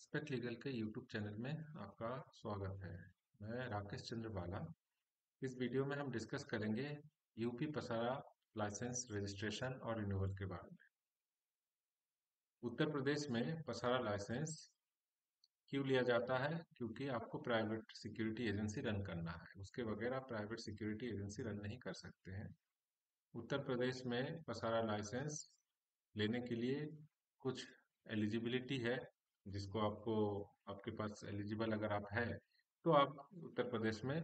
Aspect legal के YouTube channel में आपका स्वागत है। मैं राकेश चंद्र बाला। इस वीडियो में हम डिस्कस करेंगे यूपी पसारा लाइसेंस रजिस्ट्रेशन और रिन्यूअल के बारे में। उत्तर प्रदेश में पसारा लाइसेंस क्यों लिया जाता है? क्योंकि आपको प्राइवेट सिक्योरिटी एजेंसी रन करना है, उसके बगैर आप प्राइवेट सिक्योरिटी एजेंसी रन नहीं कर सकते हैं। उत्तर प्रदेश में पसारा लाइसेंस लेने के लिए कुछ एलिजिबिलिटी है, जिसको आपको आपके पास एलिजिबल अगर आप है तो आप उत्तर प्रदेश में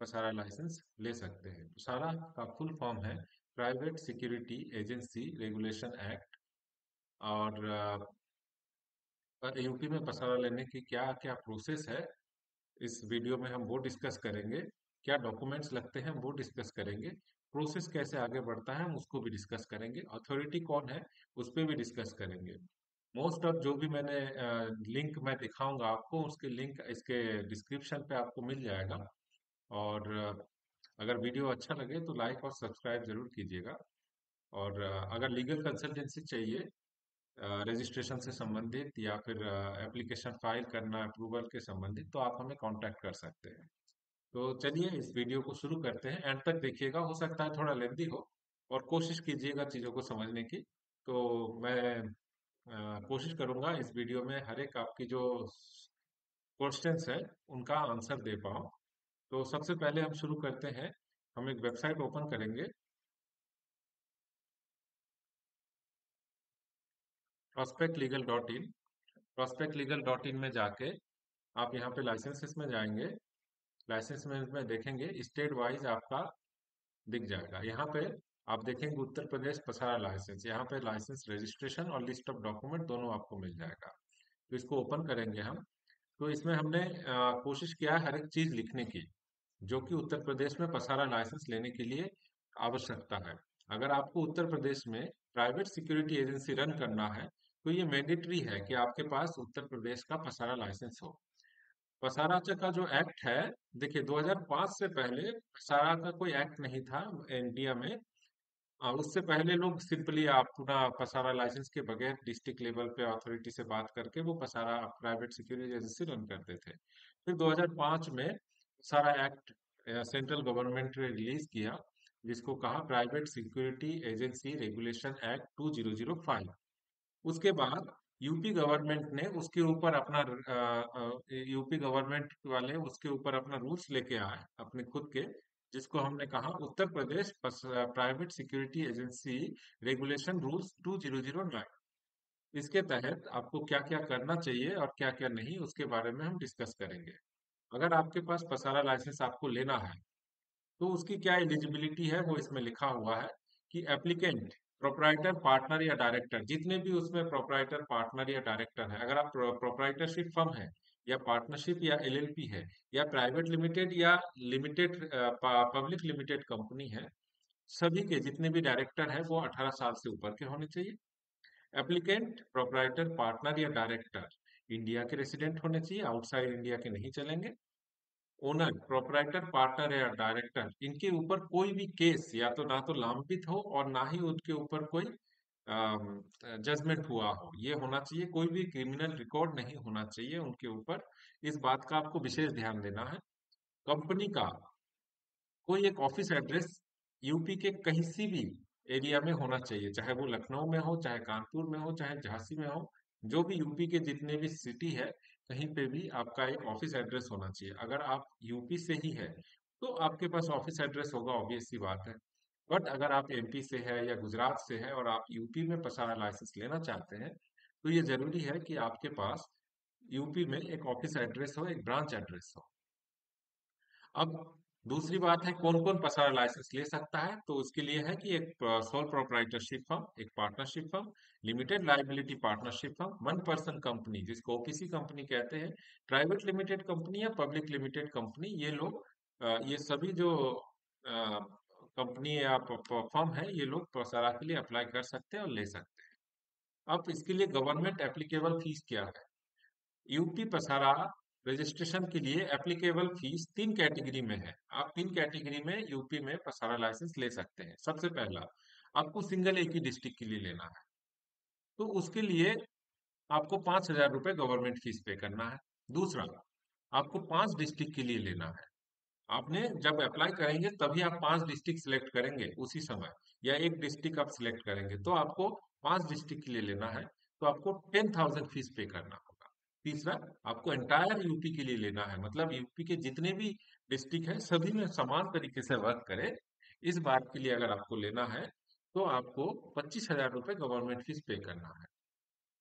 पसारा लाइसेंस ले सकते हैं। पसारा का फुल फॉर्म है private security agency regulation act. और यूपी में पसारा लेने की क्या क्या प्रोसेस है, इस वीडियो में हम वो डिस्कस करेंगे। क्या डॉक्यूमेंट्स लगते हैं वो डिस्कस करेंगे। प्रोसेस कैसे आगे बढ़ता है हम उसको भी डिस्कस करेंगे। अथॉरिटी कौन है उस पर भी डिस्कस करेंगे। मोस्ट ऑफ जो भी मैंने लिंक मैं दिखाऊंगा आपको, उसके लिंक इसके डिस्क्रिप्शन पे आपको मिल जाएगा। और अगर वीडियो अच्छा लगे तो लाइक और सब्सक्राइब जरूर कीजिएगा। और अगर लीगल कंसल्टेंसी चाहिए रजिस्ट्रेशन से संबंधित या फिर एप्लीकेशन फाइल करना अप्रूवल के संबंधित, तो आप हमें कांटेक्ट कर सकते हैं। तो चलिए इस वीडियो को शुरू करते हैं। एंड तक देखिएगा, हो सकता है थोड़ा लेंदी हो, और कोशिश कीजिएगा चीज़ों को समझने की। तो मैं कोशिश करूंगा इस वीडियो में हर एक आपकी जो क्वेश्चंस है उनका आंसर दे पाऊँ। तो सबसे पहले हम शुरू करते हैं। हम एक वेबसाइट ओपन करेंगे, prospectlegal.in। prospectlegal.in में जाके आप यहाँ पे लाइसेंसेस में जाएंगे। लाइसेंस में देखेंगे स्टेट वाइज आपका दिख जाएगा। यहाँ पे आप देखेंगे उत्तर प्रदेश पसारा लाइसेंस, यहाँ पे लाइसेंस रजिस्ट्रेशन और लिस्ट ऑफ डॉक्यूमेंट दोनों आपको मिल जाएगा। तो इसको ओपन करेंगे हम। तो इसमें हमने कोशिश किया है हर एक चीज लिखने की जो कि उत्तर प्रदेश में पसारा लाइसेंस लेने के लिए आवश्यकता है। अगर आपको उत्तर प्रदेश में प्राइवेट सिक्योरिटी एजेंसी रन करना है तो ये मैंडेटरी है कि आपके पास उत्तर प्रदेश का पसारा लाइसेंस हो। पसारा का जो एक्ट है, देखिए 2005 से पहले पसारा का कोई एक्ट नहीं था इंडिया में। उससे पहले लोग सिंपली अपना पसारा लाइसेंस के बगैर डिस्ट्रिक्ट लेवल पे अथॉरिटी से बात करके वो पसारा प्राइवेट सिक्योरिटी एजेंसी रन करते थे। फिर 2005 में पसारा एक्ट सेंट्रल गवर्नमेंट ने रिलीज किया, जिसको कहा private security agency regulation act 2005। उसके बाद यूपी गवर्नमेंट ने उसके ऊपर अपना यूपी गवर्नमेंट वाले उसके ऊपर अपना रूल्स लेके आए अपने खुद के, जिसको हमने कहा Uttar Pradesh private security agency regulation rules 2009। इसके तहत आपको क्या क्या करना चाहिए और क्या क्या नहीं, उसके बारे में हम डिस्कस करेंगे। अगर आपके पास पसारा लाइसेंस आपको लेना है तो उसकी क्या एलिजिबिलिटी है वो इसमें लिखा हुआ है कि एप्लीकेंट प्रोप्राइटर पार्टनर या डायरेक्टर, जितने भी उसमें प्रोप्राइटर पार्टनर या डायरेक्टर है, अगर आप प्रोप्राइटरशिप फर्म है या पार्टनरशिप या एलएलपी है या प्राइवेट लिमिटेड या लिमिटेड पब्लिक लिमिटेड कंपनी है, सभी के जितने भी डायरेक्टर हैं वो 18 साल से ऊपर के होने चाहिए। एप्लीकेंट प्रोप्राइटर पार्टनर या डायरेक्टर इंडिया के रेसिडेंट होने चाहिए, आउटसाइड इंडिया के नहीं चलेंगे। ओनर प्रोपराइटर पार्टनर या डायरेक्टर, इनके ऊपर कोई भी केस या तो ना तो लंबित हो और ना ही उनके ऊपर कोई जजमेंट हुआ हो, ये होना चाहिए। कोई भी क्रिमिनल रिकॉर्ड नहीं होना चाहिए उनके ऊपर। इस बात का आपको विशेष ध्यान देना है। कंपनी का कोई एक ऑफिस एड्रेस यूपी के कहीं सी भी एरिया में होना चाहिए, चाहे वो लखनऊ में हो, चाहे कानपुर में हो, चाहे झांसी में हो। जो भी यूपी के जितने भी सिटी है, कहीं पे भी आपका एक ऑफिस एड्रेस होना चाहिए। अगर आप यूपी से ही है तो आपके पास ऑफिस एड्रेस होगा, ऑब्वियस सी बात है। बट अगर आप एमपी से है या गुजरात से है और आप यूपी में पसारा लाइसेंस लेना चाहते हैं, तो ये जरूरी है कि आपके पास यूपी में एक ऑफिस एड्रेस हो, एक ब्रांच एड्रेस हो। अब दूसरी बात है कौन कौन पसारा लाइसेंस ले सकता है, तो उसके लिए है कि एक सोल प्रोप्राइटरशिप फर्म, एक partnership firm, limited liability partnership firm, one person company जिसको ओपीसी कंपनी कहते हैं, प्राइवेट लिमिटेड कंपनी या पब्लिक लिमिटेड कंपनी, ये लोग ये सभी जो कंपनी या फर्म है, ये लोग पसारा के लिए अप्लाई कर सकते हैं और ले सकते हैं। अब इसके लिए गवर्नमेंट एप्लीकेबल फीस क्या है? यूपी पसारा रजिस्ट्रेशन के लिए एप्लीकेबल फीस तीन कैटेगरी में है। आप तीन कैटेगरी में यूपी में पसारा लाइसेंस ले सकते हैं। सबसे पहला, आपको सिंगल एक ही डिस्ट्रिक्ट के लिए लेना है, तो उसके लिए आपको 5,000 रुपये गवर्नमेंट फीस पे करना है। दूसरा, आपको 5 डिस्ट्रिक्ट के लिए लेना है। आपने जब अप्लाई करेंगे तभी आप 5 डिस्ट्रिक्ट सिलेक्ट करेंगे उसी समय, या एक डिस्ट्रिक्ट आप सिलेक्ट करेंगे तो आपको 5 डिस्ट्रिक्ट के लिए लेना है, तो आपको 10,000 फीस पे करना होगा। तीसरा, आपको एंटायर यूपी के लिए लेना है, मतलब यूपी के जितने भी डिस्ट्रिक्ट है सभी में समान तरीके से वर्क करे, इस बात के लिए अगर आपको लेना है तो आपको 25,000 रुपये गवर्नमेंट फीस पे करना है।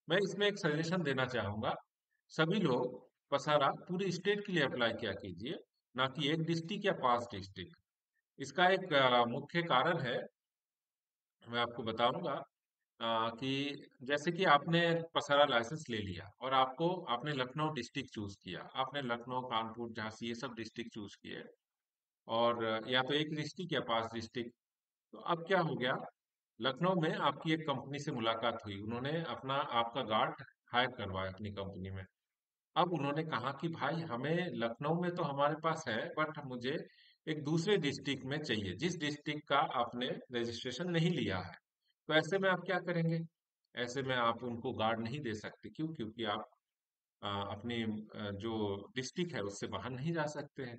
मैं इसमें एक सजेशन देना चाहूंगा, सभी लोग पसारा पूरे स्टेट के लिए अप्लाई किया कीजिए, ना कि एक डिस्ट्रिक्ट या 5 डिस्ट्रिक्ट। इसका एक मुख्य कारण है, मैं आपको बताऊंगा कि जैसे कि आपने पसारा लाइसेंस ले लिया और आपने लखनऊ डिस्ट्रिक्ट चूज किया, आपने लखनऊ, कानपुर, झांसी ये सब डिस्ट्रिक्ट चूज किए, और या तो एक डिस्ट्रिक्ट या 5 डिस्ट्रिक्ट। तो अब क्या हो गया, लखनऊ में आपकी एक कंपनी से मुलाकात हुई, उन्होंने अपना आपका गार्ड हायर करवाया अपनी कंपनी में। अब उन्होंने कहा कि भाई हमें लखनऊ में तो हमारे पास है, बट मुझे एक दूसरे डिस्ट्रिक्ट में चाहिए जिस डिस्ट्रिक्ट का आपने रजिस्ट्रेशन नहीं लिया है। तो ऐसे में आप क्या करेंगे? ऐसे में आप उनको गार्ड नहीं दे सकते। क्यों? क्योंकि आप अपनी जो डिस्ट्रिक्ट है उससे बाहर नहीं जा सकते हैं।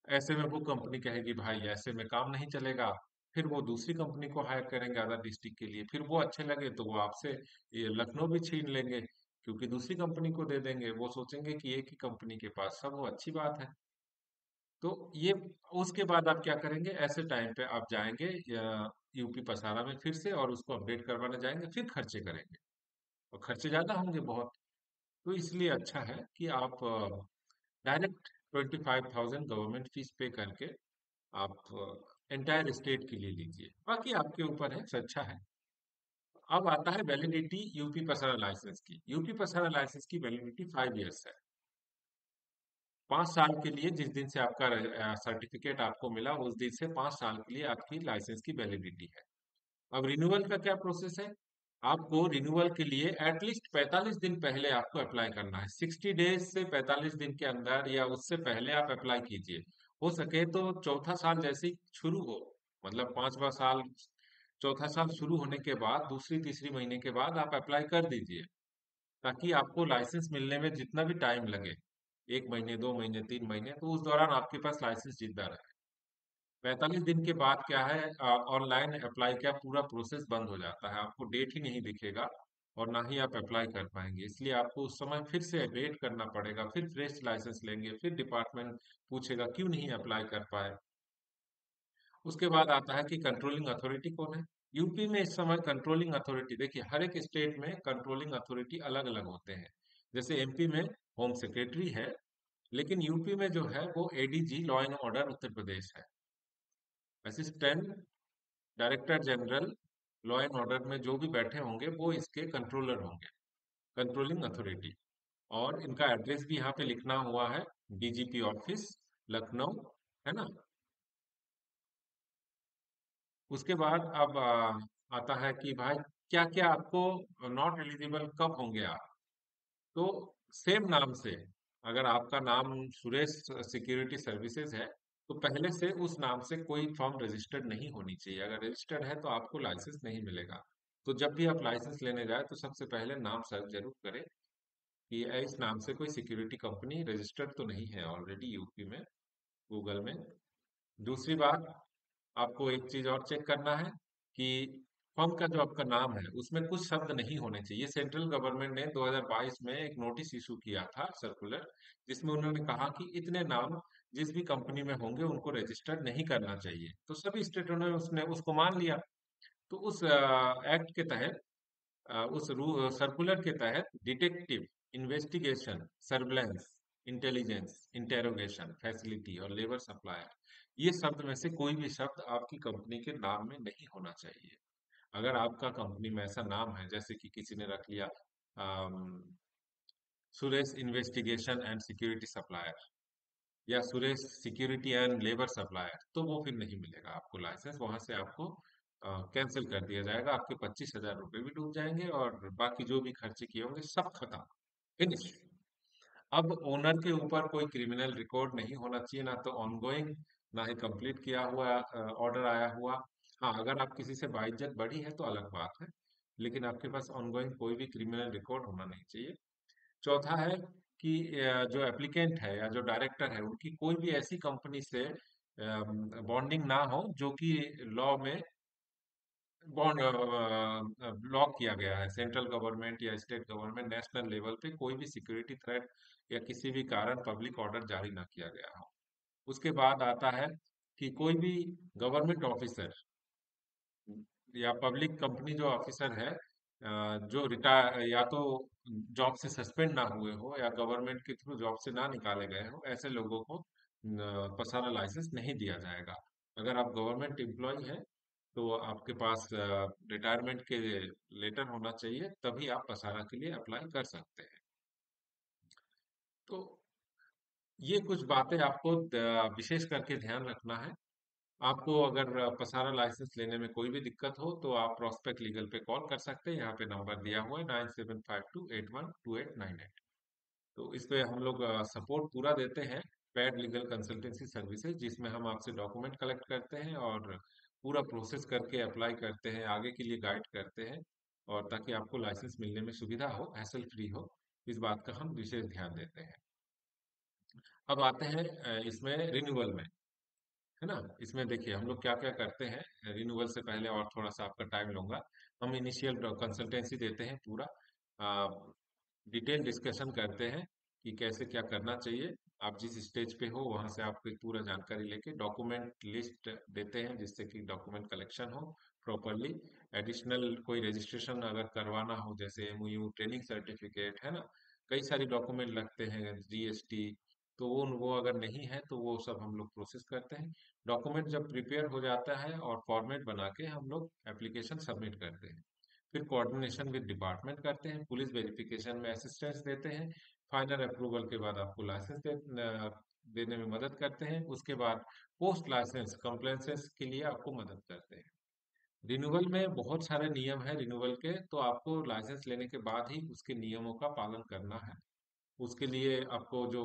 ऐसे में वो कंपनी कहेगी भाई ऐसे में काम नहीं चलेगा, फिर वो दूसरी कंपनी को हायर करेंगे अदर डिस्ट्रिक्ट के लिए, फिर वो अच्छे लगे तो वो आपसे ये लखनऊ भी छीन लेंगे, क्योंकि दूसरी कंपनी को दे देंगे, वो सोचेंगे कि एक ही कंपनी के पास सब हो, अच्छी बात है। तो ये, उसके बाद आप क्या करेंगे, ऐसे टाइम पे आप जाएंगे यूपी पसारा में फिर से और उसको अपडेट करवाने जाएंगे, फिर खर्चे करेंगे, और खर्चे ज्यादा होंगे बहुत। तो इसलिए अच्छा है कि आप डायरेक्ट 25,000 गवर्नमेंट फीस पे करके आप एंटायर स्टेट के लिए लीजिए, बाकी आपके ऊपर है, अच्छा है। अब आता है वैलिडिटी यूपी पसारा लाइसेंस की। यूपी पसारा लाइसेंस की वैलिडिटी 5 इयर्स है। 5 साल के लिए, जिस दिन से आपका सर्टिफिकेट आपको मिला उस दिन से 5 साल के लिए आपकी लाइसेंस की वैलिडिटी है। अब रिन्यूअल का क्या प्रोसेस है? आपको रिन्यूअल के लिए एटलीस्ट 45 दिन पहले आपको अप्लाई करना है। 60 डेज से 45 दिन के अंदर या उससे पहले आप अप्लाई कीजिए। हो सके तो चौथा साल जैसे ही शुरू हो, मतलब 5वां साल, चौथा साल शुरू होने के बाद दूसरी तीसरी महीने के बाद आप अप्लाई कर दीजिए, ताकि आपको लाइसेंस मिलने में जितना भी टाइम लगे, 1 महीने, 2 महीने, 3 महीने, तो उस दौरान आपके पास लाइसेंस जिंदा रहे। 45 दिन के बाद क्या है, ऑनलाइन अप्लाई का पूरा प्रोसेस बंद हो जाता है, आपको डेट ही नहीं दिखेगा और ना ही आप अप्लाई कर पाएंगे। इसलिए आपको उस समय फिर से वेट करना पड़ेगा, फिर फ्रेश लाइसेंस लेंगे, फिर डिपार्टमेंट पूछेगा क्यों नहीं अप्लाई कर पाए। उसके बाद आता है कि कंट्रोलिंग अथॉरिटी कौन है। यूपी में इस समय कंट्रोलिंग अथॉरिटी, देखिए हर एक स्टेट में कंट्रोलिंग अथॉरिटी अलग अलग होते हैं। जैसे एमपी में होम सेक्रेटरी है, लेकिन यूपी में जो है वो ADG, law and order Uttar Pradesh है। Assistant director general law and order में जो भी बैठे होंगे वो इसके कंट्रोलर होंगे, कंट्रोलिंग अथॉरिटी। और इनका एड्रेस भी यहाँ पे लिखना हुआ है, डीजीपी ऑफिस, लखनऊ, है ना। उसके बाद अब आता है कि भाई क्या क्या आपको नॉट एलिजिबल कब होंगे आप। तो सेम नाम से, अगर आपका नाम सुरेश सिक्योरिटी सर्विसेज है, तो पहले से उस नाम से कोई फर्म रजिस्टर्ड नहीं होनी चाहिए। अगर रजिस्टर्ड है तो आपको लाइसेंस नहीं मिलेगा। तो जब भी आप लाइसेंस लेने जाए तो सबसे पहले नाम सर्च जरूर करें कि इस नाम से कोई सिक्योरिटी कंपनी रजिस्टर्ड तो नहीं है ऑलरेडी यूपी में, गूगल में। दूसरी बात, आपको एक चीज और चेक करना है कि फर्म का जो आपका नाम है उसमें कुछ शब्द नहीं होने चाहिए। सेंट्रल गवर्नमेंट ने 2022 में एक नोटिस इशू किया था, सर्कुलर, जिसमें उन्होंने कहा कि इतने नाम जिस भी कंपनी में होंगे उनको रजिस्टर्ड नहीं करना चाहिए। तो सभी स्टेटों ने उसने उसको मान लिया। तो उस एक्ट के तहत, उस सर्कुलर के तहत detective, investigation, surveillance, intelligence, interrogation facility और लेबर सप्लायर, ये शब्द में से कोई भी शब्द आपकी कंपनी के नाम में नहीं होना चाहिए। अगर आपका कंपनी में ऐसा नाम है, जैसे कि किसी ने रख लिया um, Suresh investigation and security supplier, या Suresh security and labour supplier, तो वो फिर नहीं मिलेगा आपको लाइसेंस, वहां से आपको कैंसिल कर दिया जाएगा, आपके 25,000 रुपये भी डूब जाएंगे और बाकी जो भी खर्चे किए होंगे सब खत्म, फिनिश। अब ओनर के ऊपर कोई क्रिमिनल रिकॉर्ड नहीं होना चाहिए, ना तो ऑनगोइंग, ना ही कंप्लीट किया हुआ ऑर्डर आया हुआ। हाँ, अगर आप किसी से बाइज्जत बढ़ी है तो अलग बात है, लेकिन आपके पास ऑनगोइंग कोई भी क्रिमिनल रिकॉर्ड होना नहीं चाहिए। चौथा है कि जो एप्लीकेंट है या जो डायरेक्टर है उनकी कोई भी ऐसी कंपनी से बॉन्डिंग ना हो जो कि लॉ में बॉन्ड ब्लॉक किया गया है। सेंट्रल गवर्नमेंट या स्टेट गवर्नमेंट नेशनल लेवल पे कोई भी सिक्योरिटी थ्रेट या किसी भी कारण पब्लिक ऑर्डर जारी ना किया गया हो। उसके बाद आता है कि कोई भी गवर्नमेंट ऑफिसर या पब्लिक कंपनी जो ऑफिसर है जो रिटायर या तो जॉब से सस्पेंड ना हुए हो या गवर्नमेंट के थ्रू जॉब से ना निकाले गए हो, ऐसे लोगों को पसारा लाइसेंस नहीं दिया जाएगा। अगर आप गवर्नमेंट एम्प्लॉय हैं तो आपके पास रिटायरमेंट के लेटर होना चाहिए, तभी आप पसारा के लिए अप्लाई कर सकते हैं। तो ये कुछ बातें आपको विशेष करके ध्यान रखना है। आपको अगर पसारा लाइसेंस लेने में कोई भी दिक्कत हो तो आप प्रॉस्पेक्ट लीगल पे कॉल कर सकते हैं। यहाँ पे नंबर दिया हुआ है 9752812898। तो इस पे हम लोग सपोर्ट पूरा देते हैं। पैड लीगल कंसल्टेंसी सर्विसेज, जिसमें हम आपसे डॉक्यूमेंट कलेक्ट करते हैं और पूरा प्रोसेस करके अप्लाई करते हैं, आगे के लिए गाइड करते हैं, और ताकि आपको लाइसेंस मिलने में सुविधा हो, हैसल फ्री हो, इस बात का हम विशेष ध्यान देते हैं। अब आते हैं इसमें रिन्यूअल में, है ना? इसमें देखिए हम लोग क्या-क्या करते हैं, रिन्यूअल से पहले और थोड़ा-सा आपका टाइम लूँगा। हम इनिशियल कंसल्टेंसी देते हैं पूरा, अ, डिटेल डिस्कशन करते हैं कि कैसे क्या करना चाहिए। आप जिस स्टेज पे हो वहाँ से आपको एक पूरा जानकारी लेके डॉक्यूमेंट लिस्ट देते हैं, जिससे कि डॉक्यूमेंट कलेक्शन हो प्रॉपर्ली। एडिशनल कोई रजिस्ट्रेशन अगर करवाना हो, जैसे एमओयू, ट्रेनिंग सर्टिफिकेट, है ना? कई सारी डॉक्यूमेंट लगते हैं, जीएसटी, तो वो अगर नहीं है तो वो सब हम लोग प्रोसेस करते हैं। डॉक्यूमेंट जब प्रिपेयर हो जाता है और फॉर्मेट बना के हम लोग एप्लीकेशन सबमिट करते हैं। फिर कोऑर्डिनेशन विद डिपार्टमेंट करते हैं, पुलिस वेरिफिकेशन में असिस्टेंस देते हैं, फाइनल अप्रूवल के बाद आपको लाइसेंस देने में मदद करते हैं। उसके बाद पोस्ट लाइसेंस कंप्लेंसेस के लिए आपको मदद करते हैं। रिन्यूअल में बहुत सारे नियम हैं रिन्यूअल के, तो आपको लाइसेंस लेने के बाद ही उसके नियमों का पालन करना है। उसके लिए आपको जो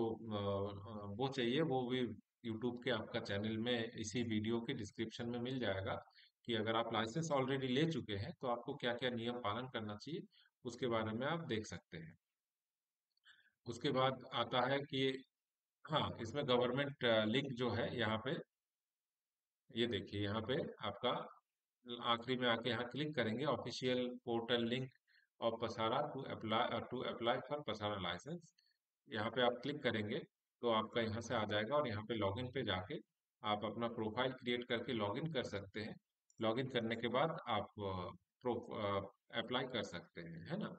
वो चाहिए वो भी यूट्यूब के आपका चैनल में इसी वीडियो के डिस्क्रिप्शन में मिल जाएगा, कि अगर आप लाइसेंस ऑलरेडी ले चुके हैं तो आपको क्या क्या नियम पालन करना चाहिए, उसके बारे में आप देख सकते हैं। उसके बाद आता है कि हाँ, इसमें गवर्नमेंट लिंक जो है यहाँ पे, ये देखिए यहाँ पे आपका आखिरी में आके यहाँ क्लिक करेंगे, ऑफिशियल पोर्टल लिंक ऑफ पसारा टू अप्लाई फॉर पसारा लाइसेंस। यहाँ पे आप क्लिक करेंगे तो आपका यहाँ से आ जाएगा, और यहाँ पे लॉगिन पे जाके आप अपना प्रोफाइल क्रिएट करके लॉगिन कर सकते हैं। लॉगिन करने के बाद आप अप्लाई कर सकते हैं, है ना?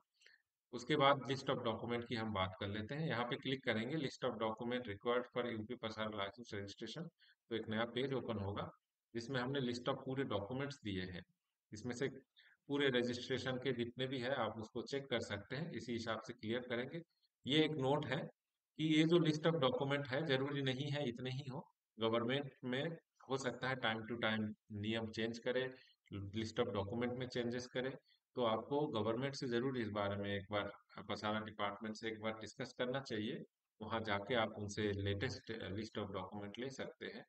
उसके बाद लिस्ट ऑफ डॉक्यूमेंट की हम बात कर लेते हैं। यहाँ पे क्लिक करेंगे, list of document required for UP पसार लाइसेंस रजिस्ट्रेशन, तो एक नया पेज ओपन होगा जिसमें हमने लिस्ट ऑफ पूरे डॉक्यूमेंट्स दिए हैं। इसमें से पूरे रजिस्ट्रेशन के जितने भी है आप उसको चेक कर सकते हैं, इसी हिसाब से क्लियर करेंगे। ये एक नोट है कि ये जो लिस्ट ऑफ डॉक्यूमेंट है जरूरी नहीं है इतने ही हो। गवर्नमेंट में हो सकता है टाइम टू टाइम नियम चेंज करे, लिस्ट ऑफ डॉक्यूमेंट में चेंजेस करे, तो आपको गवर्नमेंट से ज़रूर इस बारे में एक बार पसारा डिपार्टमेंट से एक बार डिस्कस करना चाहिए। वहाँ जाके आप उनसे लेटेस्ट लिस्ट ऑफ डॉक्यूमेंट ले सकते हैं,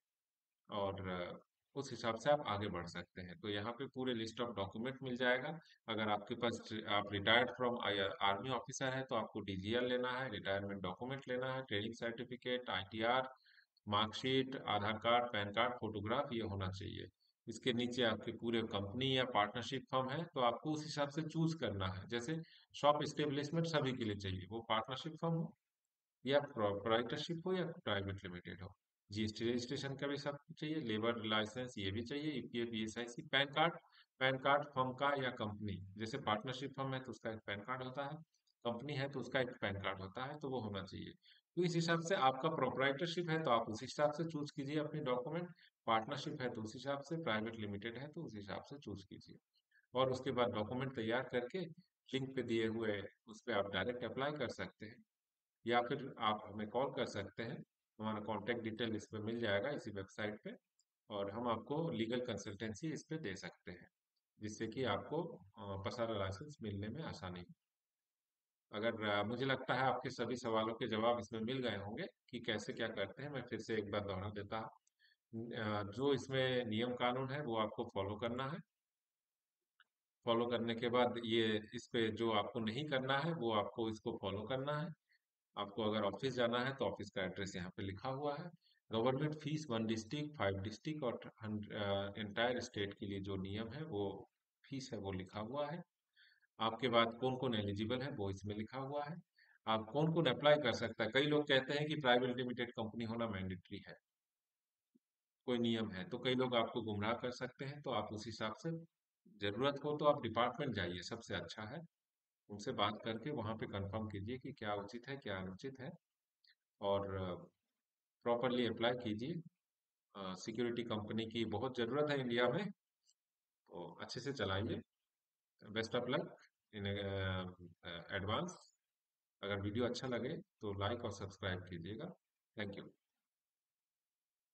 और उस हिसाब से आप आगे बढ़ सकते हैं। तो यहाँ पे पूरे लिस्ट ऑफ डॉक्यूमेंट मिल जाएगा। अगर आपके पास आप रिटायर्ड फ्रॉम आर्मी ऑफिसर है तो आपको डीजीआर लेना है, रिटायरमेंट डॉक्यूमेंट लेना है, ट्रेनिंग सर्टिफिकेट, आईटीआर, मार्कशीट, आधार कार्ड, पैन कार्ड, फोटोग्राफ, ये होना चाहिए। इसके नीचे आपके पूरे कंपनी या पार्टनरशिप फर्म है तो आपको उस हिसाब से चूज करना है। जैसे शॉप एस्टेब्लिशमेंट सभी के लिए चाहिए, वो पार्टनरशिप फर्म हो या प्रोप्राइटरशिप हो या प्राइवेट लिमिटेड हो। जीएसटी रजिस्ट्रेशन का भी सब कुछ चाहिए, लेबर लाइसेंस ये भी चाहिए, EPF, ESIC, pan card. Pan card firm का या कंपनी, जैसे पार्टनरशिप फर्म है तो उसका एक पैन कार्ड होता है, कंपनी है तो उसका एक पैन कार्ड होता है, तो वो होना चाहिए। तो इस हिसाब से आपका प्रोप्राइटरशिप है तो आप उस हिसाब से चूज कीजिए अपने डॉक्यूमेंट, पार्टनरशिप है तो उस हिसाब से, प्राइवेट लिमिटेड है तो उस हिसाब से चूज कीजिए। और उसके बाद डॉक्यूमेंट तैयार करके लिंक पे दिए हुए उस पर आप डायरेक्ट अप्लाई कर सकते हैं, या फिर आप हमें कॉल कर सकते हैं। हमारा कॉन्टैक्ट डिटेल इस पे मिल जाएगा इसी वेबसाइट पे, और हम आपको लीगल कंसल्टेंसी इस पे दे सकते हैं, जिससे कि आपको पसारा लाइसेंस मिलने में आसानी हो। अगर मुझे लगता है आपके सभी सवालों के जवाब इसमें मिल गए होंगे कि कैसे क्या करते हैं, मैं फिर से एक बार दोहरा देता हूँ। जो इसमें नियम कानून है वो आपको फॉलो करना है। फॉलो करने के बाद ये इस पे जो आपको नहीं करना है वो आपको इसको फॉलो करना है। आपको अगर ऑफिस जाना है तो ऑफिस का एड्रेस यहाँ पे लिखा हुआ है। गवर्नमेंट फीस 1 डिस्ट्रिक्ट 5 डिस्ट्रिक्ट और एंटायर स्टेट के लिए जो नियम है वो फीस है वो लिखा हुआ है। आपके बाद कौन कौन एलिजिबल है वो इसमें लिखा हुआ है। आप कौन कौन अप्लाई कर सकता है। कई लोग कहते हैं कि प्राइवेट लिमिटेड कंपनी होना मैंडेटरी है, कोई नियम है, तो कई लोग आपको गुमराह कर सकते हैं। तो आप उस हिसाब से जरूरत हो तो आप डिपार्टमेंट जाइए, सबसे अच्छा है। उनसे बात करके वहां पे कंफर्म कीजिए कि क्या उचित है क्या अनुचित है, और प्रॉपरली अप्लाई कीजिए। सिक्योरिटी कंपनी की बहुत जरूरत है इंडिया में, तो अच्छे से चलाइए। Best of luck in advance. अगर वीडियो अच्छा लगे तो लाइक और सब्सक्राइब कीजिएगा। Thank you.